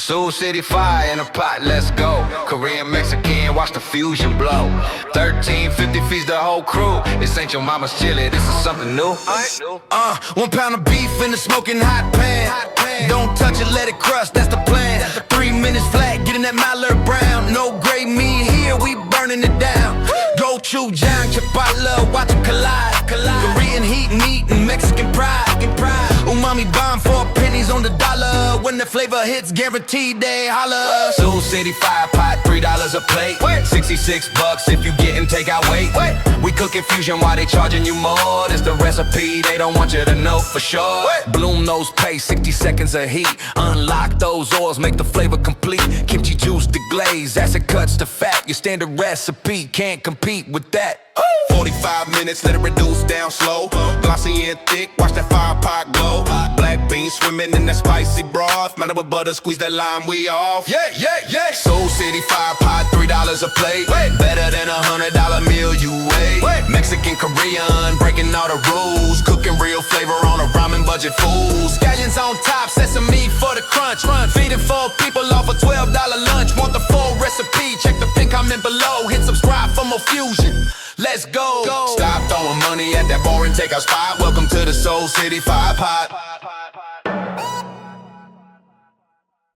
Soul City fire in a pot, let's go. Korean, Mexican, watch the fusion blow. 1350 feeds the whole crew. This ain't your mama's chili, this is something new. 1 pound of beef in the smoking hot pan. Don't touch it, let it crust, that's the plan. 3 minutes flat, getting that Mallard brown. No gray meat here, we burning it down. Gochujang, chipotle, watch it collide. Korean heat, meat, and Mexican pride. Umami bomb, 4 pennies on the dollar. When the flavor hits, guaranteed they holla. Soul City fire pot, $3 a plate. 66 bucks if you getting takeout. Wait, we cooking fusion while they charging you more. That's the recipe, they don't want you to know for sure. Bloom those paste, 60 seconds of heat. Unlock those oils, make the flavor complete. Kimchi juice to glaze, acid cuts to fat. Your standard recipe, can't compete with that. 45 minutes, let it reduce down slow. Glossy and thick, watch that fire pot glow. Black beans swimming in that spicy broth. Melted with butter, squeeze that lime, we off. Yeah. Soul City fire pot, $3 a plate. Better than $100 meal you ate. Mexican, Korean, breaking all the rules. Cooking real flavor on a ramen budget, fools. Scallions on top, sesame for the crunch. Feeding 4 people off a $12 lunch. Want the full recipe? Check the pin comment below. Hit subscribe for more fusion. Let's go. Stop throwing money at that boring takeout spot. Welcome to the Soul City fire pot.